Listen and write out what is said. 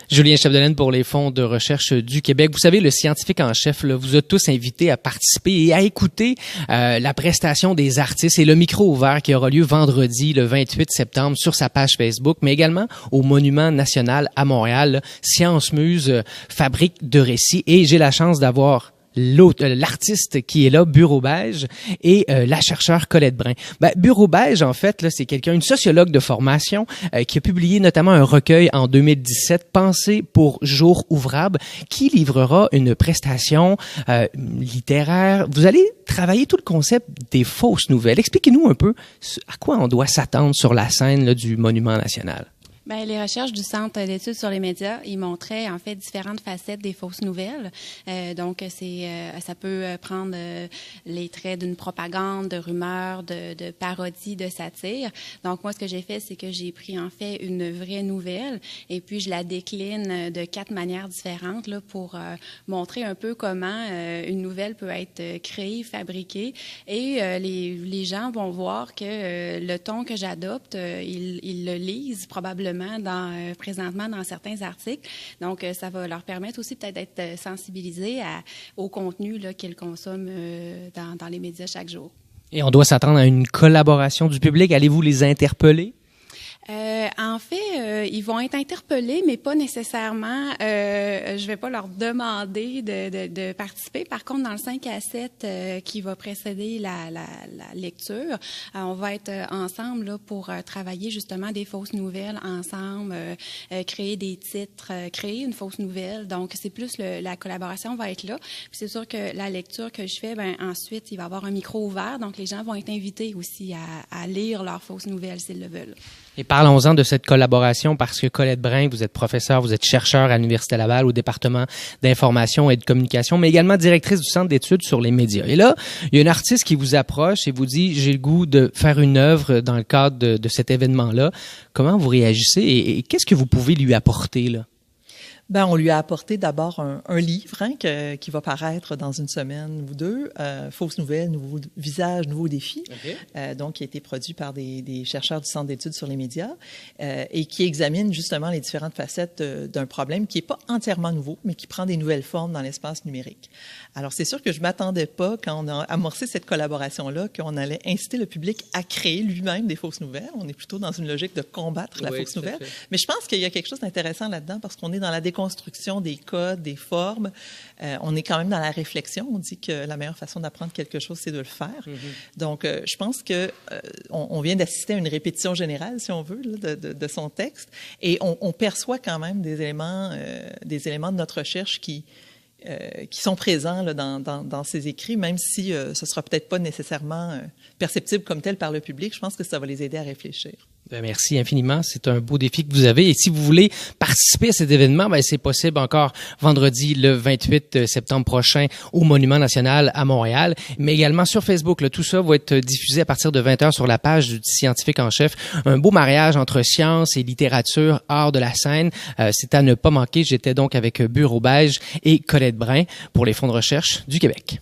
Julien Chapdelaine pour les fonds de recherche du Québec. Vous savez, le scientifique en chef là, vous a tous invités à participer et à écouter la prestation des artistes et le micro ouvert qui aura lieu vendredi, le 28 septembre, sur sa page Facebook, mais également au Monument national à Montréal. Là, Science Muse, fabrique de récits. Et j'ai la chance d'avoir l'artiste qui est là, Bureau Beige, et la chercheure Colette Brun. Bureau Beige, en fait, là, c'est une sociologue de formation qui a publié notamment un recueil en 2017, Pensée pour jour ouvrable, qui livrera une prestation littéraire. Vous allez travailler tout le concept des fausses nouvelles. Expliquez-nous un peu à quoi on doit s'attendre sur la scène là, du Monument national. Les recherches du Centre d'études sur les médias, ils montraient en fait différentes facettes des fausses nouvelles. Donc, ça peut prendre les traits d'une propagande, de rumeurs, de parodie, de satire. Donc, moi, ce que j'ai fait, c'est que j'ai pris en fait une vraie nouvelle et puis je la décline de 4 manières différentes là, pour montrer un peu comment une nouvelle peut être créée, fabriquée. Et les gens vont voir que le ton que j'adopte, ils le lisent probablement présentement dans certains articles. Donc, ça va leur permettre aussi peut-être d'être sensibilisés au contenu là, qu'ils consomment dans les médias chaque jour. Et on doit s'attendre à une collaboration du public. Allez-vous les interpeller? En fait, ils vont être interpellés, mais pas nécessairement. Je vais pas leur demander de participer. Par contre, dans le 5 à 7 qui va précéder la lecture, on va être ensemble là, pour travailler justement des fausses nouvelles ensemble, créer des titres, créer une fausse nouvelle. Donc, c'est plus la collaboration va être là. Puis c'est sûr que la lecture que je fais, ensuite, il va y avoir un micro ouvert. Donc, les gens vont être invités aussi à lire leurs fausses nouvelles s'ils le veulent. Et parlons-en de cette collaboration parce que Colette Brun, vous êtes professeure, vous êtes chercheure à l'Université Laval au département d'information et de communication, mais également directrice du Centre d'études sur les médias. Et là, il y a une artiste qui vous approche et vous dit « J'ai le goût de faire une œuvre dans le cadre de cet événement-là ». Comment vous réagissez et qu'est-ce que vous pouvez lui apporter là? On lui a apporté d'abord un livre qui va paraître dans une semaine ou deux, Fausses nouvelles, nouveaux visages, nouveaux défis, donc qui a été produit par des chercheurs du Centre d'études sur les médias et qui examine justement les différentes facettes d'un problème qui n'est pas entièrement nouveau, mais qui prend des nouvelles formes dans l'espace numérique. Alors, c'est sûr que je m'attendais pas, quand on a amorcé cette collaboration-là, qu'on allait inciter le public à créer lui-même des fausses nouvelles. On est plutôt dans une logique de combattre la fausse nouvelle. Mais je pense qu'il y a quelque chose d'intéressant là-dedans parce qu'on est dans la déconstruction des codes, des formes. On est quand même dans la réflexion. On dit que la meilleure façon d'apprendre quelque chose, c'est de le faire. Donc, je pense que on vient d'assister à une répétition générale, si on veut, là, de son texte. Et on perçoit quand même des éléments de notre recherche qui sont présents là, dans ces écrits, même si ce sera peut-être pas nécessairement perceptible comme tel par le public. Je pense que ça va les aider à réfléchir. Merci infiniment. C'est un beau défi que vous avez. Et si vous voulez participer à cet événement, c'est possible encore vendredi, le 28 septembre prochain, au Monument national à Montréal, mais également sur Facebook. Là, tout ça va être diffusé à partir de 20h sur la page du scientifique en chef. Un beau mariage entre science et littérature, art de la scène. C'est à ne pas manquer. J'étais donc avec Bureau Beige et Colette Brun pour les fonds de recherche du Québec.